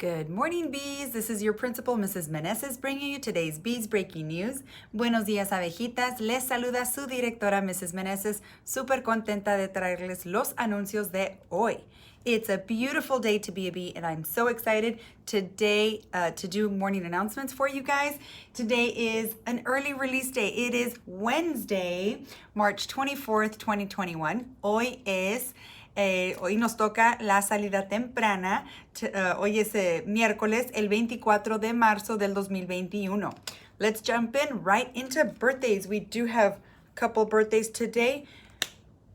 Good morning, bees. This is your principal, Mrs. Meneses, bringing you today's Bees Breaking News. Buenos días, abejitas. Les saluda su directora, Mrs. Meneses. Súper contenta de traerles los anuncios de hoy. It's a beautiful day to be a bee, and I'm so excited today to do morning announcements for you guys. Today is an early release day. It is Wednesday, March 24th, 2021. Hoy nos toca la salida temprana. Hoy es miércoles, el 24 de marzo del 2021. Let's jump in right into birthdays. We do have a couple birthdays today.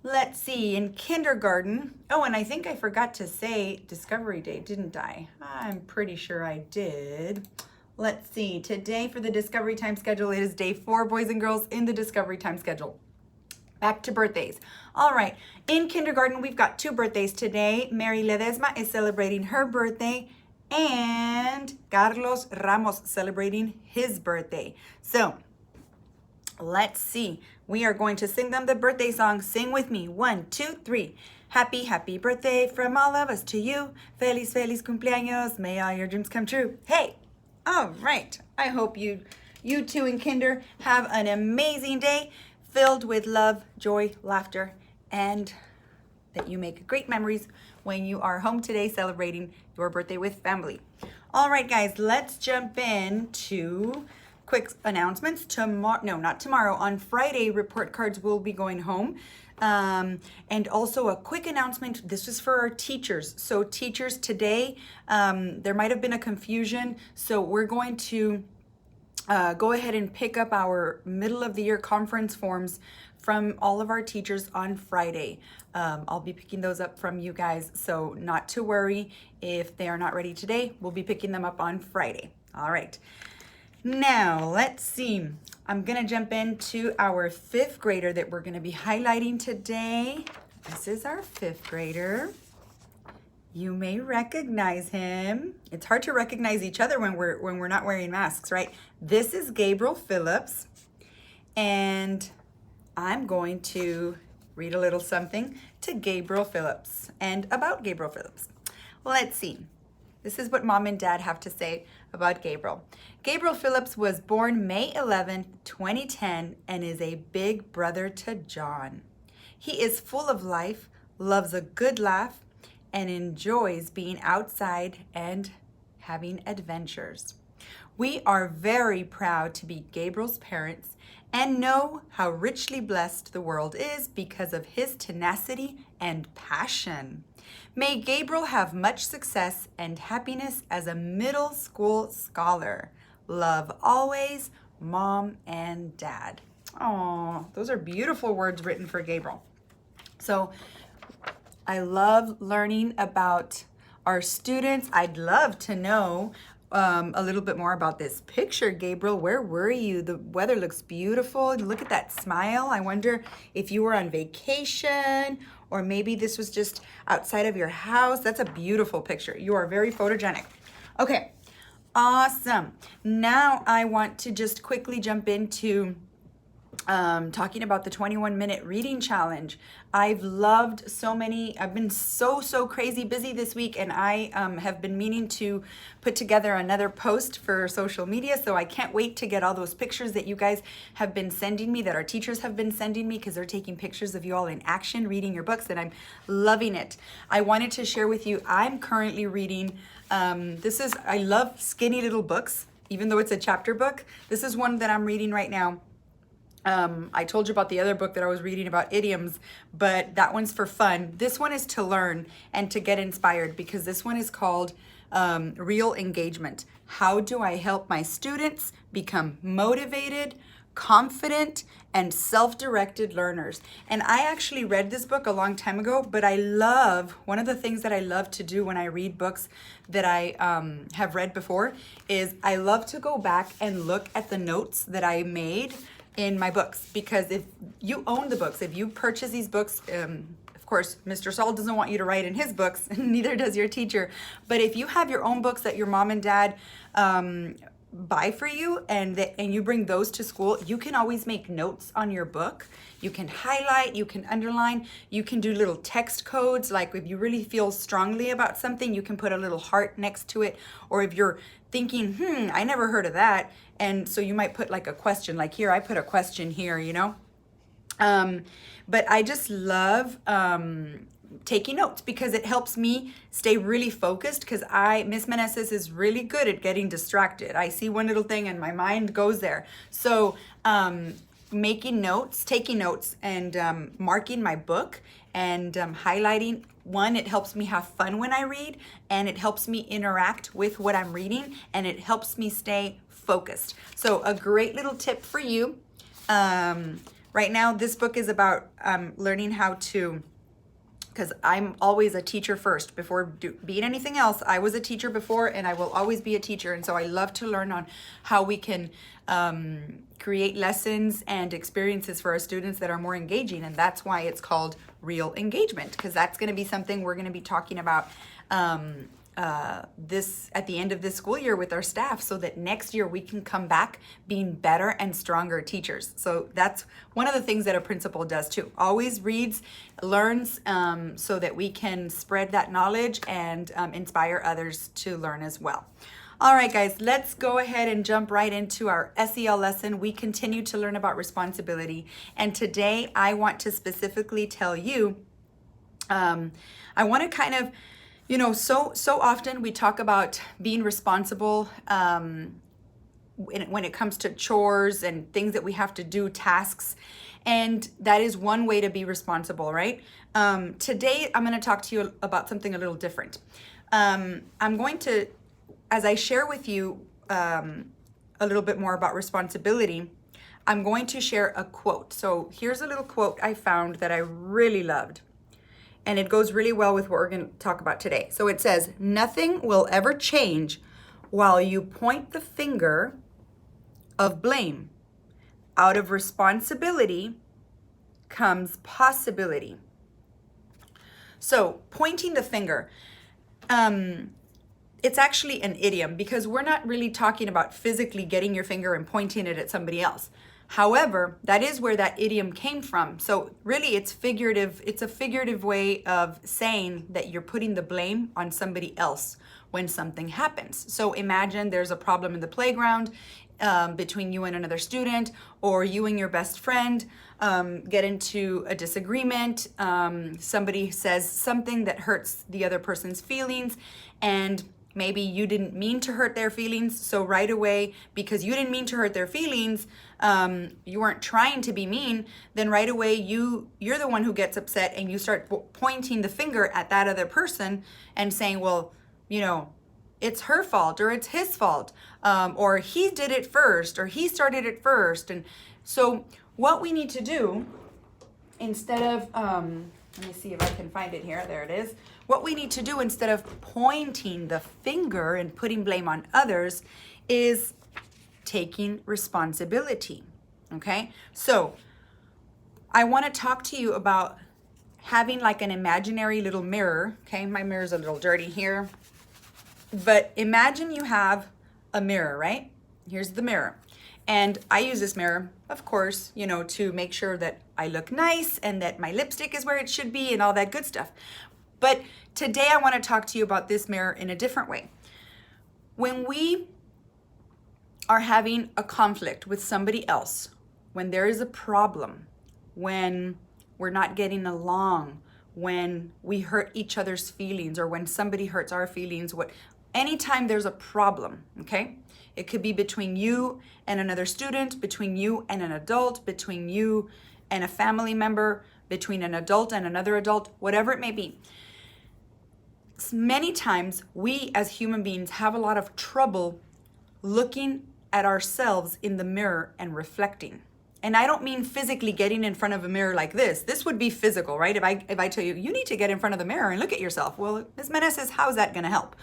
Let's see, in kindergarten, and I think I forgot to say Discovery Day, didn't I? I'm pretty sure I did. Let's see, today for the Discovery Time schedule, it is day 4, boys and girls, in the Discovery Time schedule. Back to birthdays. All right, in kindergarten, we've got 2 birthdays today. Mary Ledesma is celebrating her birthday, and Carlos Ramos celebrating his birthday. So, let's see. We are going to sing them the birthday song. Sing with me. 1, 2, 3. Happy, happy birthday from all of us to you. Feliz, feliz cumpleaños. May all your dreams come true. Hey! All right. I hope you two in kinder have an amazing day filled with love, joy, laughter, and that you make great memories when you are home today celebrating your birthday with family. All right, guys, let's jump into quick announcements. Not tomorrow. On Friday, report cards will be going home. And also a quick announcement. This is for our teachers. So teachers today, there might have been a confusion. So we're going to go ahead and pick up our middle of the year conference forms from all of our teachers on Friday. I'll be picking those up from you guys. So not to worry if they are not ready today. We'll be picking them up on Friday. All right. Now, let's see. I'm going to jump into our 5th grader that we're going to be highlighting today. This is our 5th grader. You may recognize him. It's hard to recognize each other when we're not wearing masks, right? This is Gabriel Phillips, and I'm going to read a little something to Gabriel Phillips and about Gabriel Phillips. Let's see. This is what Mom and Dad have to say about Gabriel. Gabriel Phillips was born May 11, 2010, and is a big brother to John. He is full of life, loves a good laugh, and enjoys being outside and having adventures. We are very proud to be Gabriel's parents and know how richly blessed the world is because of his tenacity and passion. May Gabriel have much success and happiness as a middle school scholar. Love always, Mom and Dad. Oh, those are beautiful words written for Gabriel. So I love learning about our students. I'd love to know a little bit more about this picture. Gabriel, where were you? The weather looks beautiful. Look at that smile. I wonder if you were on vacation or maybe this was just outside of your house. That's a beautiful picture. You are very photogenic. Okay, awesome. Now I want to just quickly jump into talking about the 21-minute reading challenge. I've loved so many. I've been so crazy busy this week, and I have been meaning to put together another post for social media, so I can't wait to get all those pictures that you guys have been sending me, that our teachers have been sending me, because they're taking pictures of you all in action reading your books, and I'm loving it. I wanted to share with you, I'm currently reading, I love skinny little books, even though it's a chapter book. This is one that I'm reading right now. I told you about the other book that I was reading about idioms, but that one's for fun. This one is to learn and to get inspired, because this one is called Real Engagement. How do I help my students become motivated, confident, and self-directed learners? And I actually read this book a long time ago, but one of the things that I love to do when I read books that I have read before is I love to go back and look at the notes that I made in my books, because if you own the books, if you purchase these books, of course, Mr. Saul doesn't want you to write in his books, and neither does your teacher. But if you have your own books that your mom and dad buy for you and you bring those to school, you can always make notes on your book. You can highlight, you can underline, you can do little text codes. Like if you really feel strongly about something, you can put a little heart next to it. Or if you're thinking, I never heard of that. And so you might put like a question, like here, I put a question here, you know? But I just love taking notes because it helps me stay really focused, because Miss Meneses is really good at getting distracted. I see one little thing and my mind goes there. So making notes, taking notes, and marking my book and highlighting. One, it helps me have fun when I read, and it helps me interact with what I'm reading, and it helps me stay focused. So a great little tip for you. Right now, this book is about learning how to, because I'm always a teacher first before being anything else. I was a teacher before, and I will always be a teacher. And so I love to learn on how we can create lessons and experiences for our students that are more engaging. And that's why it's called Real Engagement, because that's going to be something we're going to be talking about this at the end of this school year with our staff, so that next year we can come back being better and stronger teachers. So that's one of the things that a principal does too. Always reads, learns, so that we can spread that knowledge and inspire others to learn as well. All right, guys, let's go ahead and jump right into our SEL lesson. We continue to learn about responsibility. And today I want to specifically tell you, I want to kind of, you know, so often we talk about being responsible when it comes to chores and things that we have to do, tasks. And that is one way to be responsible, right? Today, I'm going to talk to you about something a little different. I'm going to, as I share with you a little bit more about responsibility, I'm going to share a quote. So here's a little quote I found that I really loved. And it goes really well with what we're going to talk about today. So it says, "Nothing will ever change while you point the finger of blame. Out of responsibility comes possibility." So pointing the finger, it's actually an idiom, because we're not really talking about physically getting your finger and pointing it at somebody else. However, that is where that idiom came from. So really it's figurative. It's a figurative way of saying that you're putting the blame on somebody else when something happens. So imagine there's a problem in the playground between you and another student, or you and your best friend get into a disagreement. Somebody says something that hurts the other person's feelings, and maybe you didn't mean to hurt their feelings. So right away, because you didn't mean to hurt their feelings, you weren't trying to be mean, then right away you're the one who gets upset, and you start pointing the finger at that other person and saying, well, you know, it's her fault, or it's his fault, or he did it first, or he started it first. And so what we need to do, instead of, let me see if I can find it here. There it is. What we need to do, instead of pointing the finger and putting blame on others, is taking responsibility. Okay? So I want to talk to you about having like an imaginary little mirror. Okay? My mirror's a little dirty here. But imagine you have a mirror, right? Here's the mirror. And I use this mirror, of course, you know, to make sure that I look nice and that my lipstick is where it should be and all that good stuff. But today I want to talk to you about this mirror in a different way. When we are having a conflict with somebody else, when there is a problem, when we're not getting along, when we hurt each other's feelings, or when somebody hurts our feelings, anytime there's a problem, okay? It could be between you and another student, between you and an adult, between you and a family member, between an adult and another adult, whatever it may be. Many times we as human beings have a lot of trouble looking at ourselves in the mirror and reflecting. And I don't mean physically getting in front of a mirror like this. This would be physical, right? If I tell you, you need to get in front of the mirror and look at yourself. Well, Ms. Meneses, how's that going to help?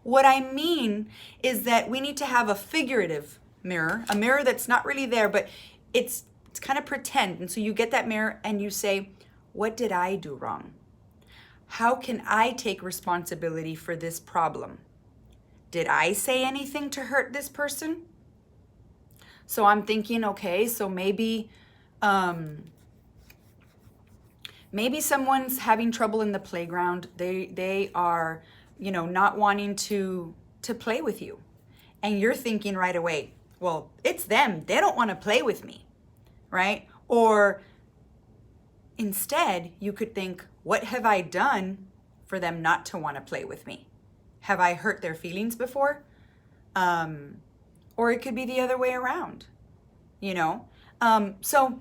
What I mean is that we need to have a figurative mirror, a mirror that's not really there, but it's kind of pretend. And so you get that mirror and you say, what did I do wrong? How can I take responsibility for this problem? Did I say anything to hurt this person? So I'm thinking, okay, so maybe someone's having trouble in the playground. They are, not wanting to play with you. And you're thinking right away, well, it's them. They don't want to play with me, right? Or instead, you could think, what have I done for them not to want to play with me? Have I hurt their feelings before? Or it could be the other way around, So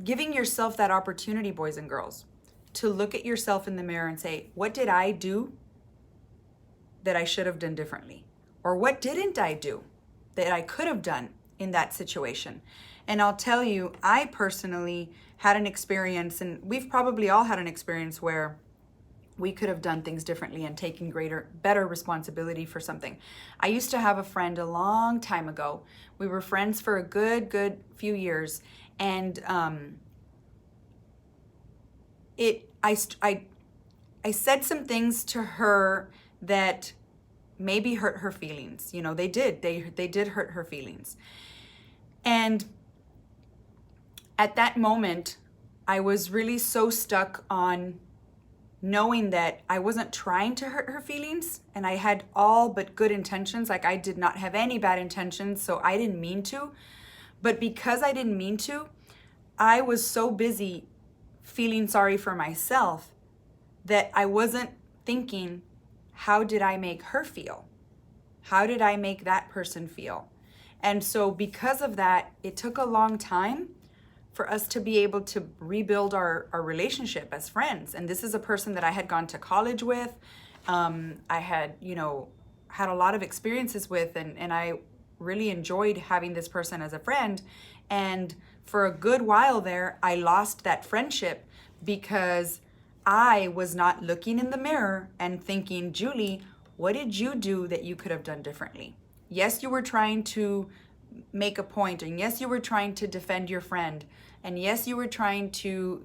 giving yourself that opportunity, boys and girls, to look at yourself in the mirror and say, what did I do that I should have done differently? Or what didn't I do that I could have done in that situation? And I'll tell you, I personally had an experience, and we've probably all had an experience where we could have done things differently and taken better responsibility for something. I used to have a friend a long time ago. We were friends for a good few years, and I said some things to her that maybe hurt her feelings. They did hurt her feelings. And at that moment, I was really so stuck on knowing that I wasn't trying to hurt her feelings, and I had all but good intentions. Like, I did not have any bad intentions, so I didn't mean to. But because I didn't mean to, I was so busy feeling sorry for myself that I wasn't thinking, how did I make her feel? How did I make that person feel? And so because of that, it took a long time for us to be able to rebuild our relationship as friends. And this is a person that I had gone to college with. I had, had a lot of experiences with, and I really enjoyed having this person as a friend. And for a good while there, I lost that friendship because I was not looking in the mirror and thinking, Julie, what did you do that you could have done differently? Yes, you were trying to make a point, and yes, you were trying to defend your friend, and yes, you were trying to,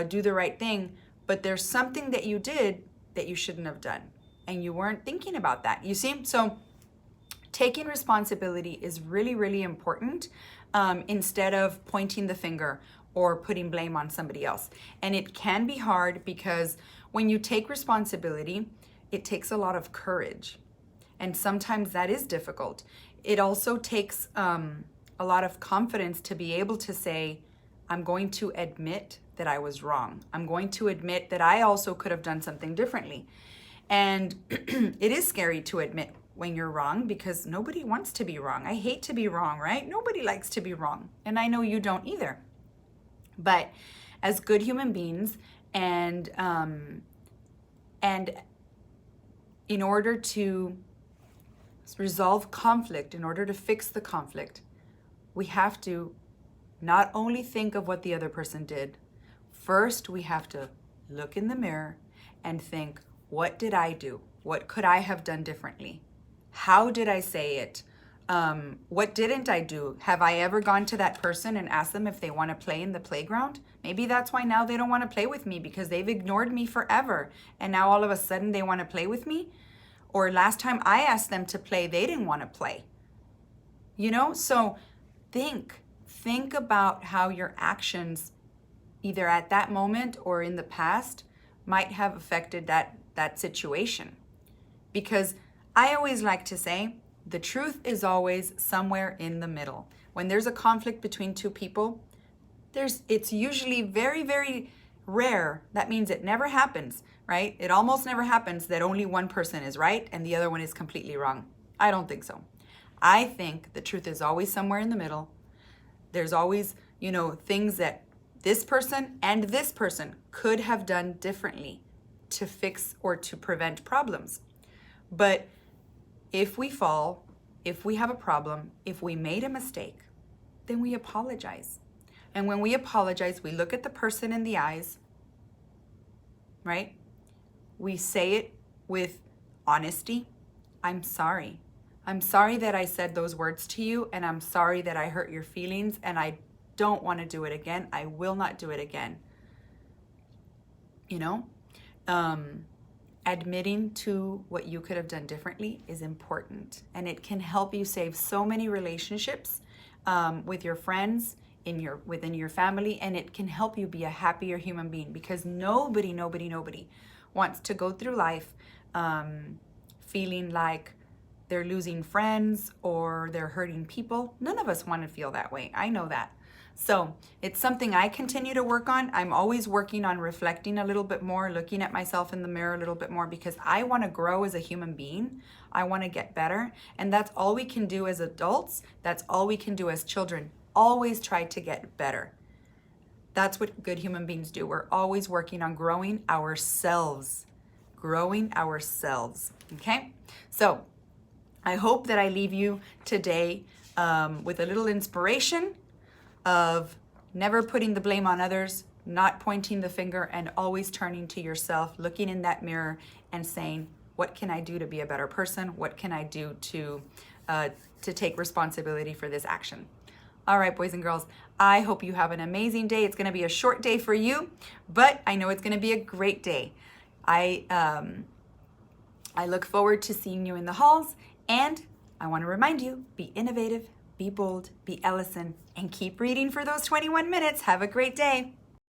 do the right thing, but there's something that you did that you shouldn't have done, and you weren't thinking about that. You see? So taking responsibility is really, really important, instead of pointing the finger or putting blame on somebody else. And it can be hard because when you take responsibility, it takes a lot of courage. And sometimes that is difficult. It also takes a lot of confidence to be able to say, I'm going to admit that I was wrong. I'm going to admit that I also could have done something differently. And it is scary to admit when you're wrong because nobody wants to be wrong. I hate to be wrong, right? Nobody likes to be wrong. And I know you don't either. But as good human beings, and in order to resolve conflict, in order to fix the conflict, we have to not only think of what the other person did. First, we have to look in the mirror and think, what did I do? What could I have done differently? How did I say it? What didn't I do? Have I ever gone to that person and asked them if they want to play in the playground? Maybe that's why now they don't want to play with me, because they've ignored me forever. And now all of a sudden they want to play with me? Or last time I asked them to play, they didn't want to play. So think about how your actions, either at that moment or in the past, might have affected that situation. Because I always like to say, the truth is always somewhere in the middle. When there's a conflict between two people, it's usually very, very rare. That means it never happens, right? It almost never happens that only one person is right and the other one is completely wrong. I don't think so. I think the truth is always somewhere in the middle. There's always, things that this person and this person could have done differently to fix or to prevent problems. But if we fall, if we have a problem, if we made a mistake, then we apologize. And when we apologize, we look at the person in the eyes, right? We say it with honesty. I'm sorry. I'm sorry that I said those words to you, and I'm sorry that I hurt your feelings, and I don't want to do it again. I will not do it again. admitting to what you could have done differently is important, and it can help you save so many relationships with your friends, within your family, and it can help you be a happier human being, because nobody wants to go through life feeling like they're losing friends or they're hurting people. None of us want to feel that way. I know that. So it's something I continue to work on. I'm always working on reflecting a little bit more, looking at myself in the mirror a little bit more, because I want to grow as a human being. I want to get better. And that's all we can do as adults. That's all we can do as children. Always try to get better. That's what good human beings do. We're always working on growing ourselves. Growing ourselves. Okay? So I hope that I leave you today with a little inspiration of never putting the blame on others, not pointing the finger, and always turning to yourself, looking in that mirror and saying, what can I do to be a better person? What can I do to take responsibility for this action? All right, boys and girls, I hope you have an amazing day. It's gonna be a short day for you, but I know it's gonna be a great day. I look forward to seeing you in the halls, and I wanna remind you, be innovative, be bold, be Ellison, and keep reading for those 21 minutes. Have a great day.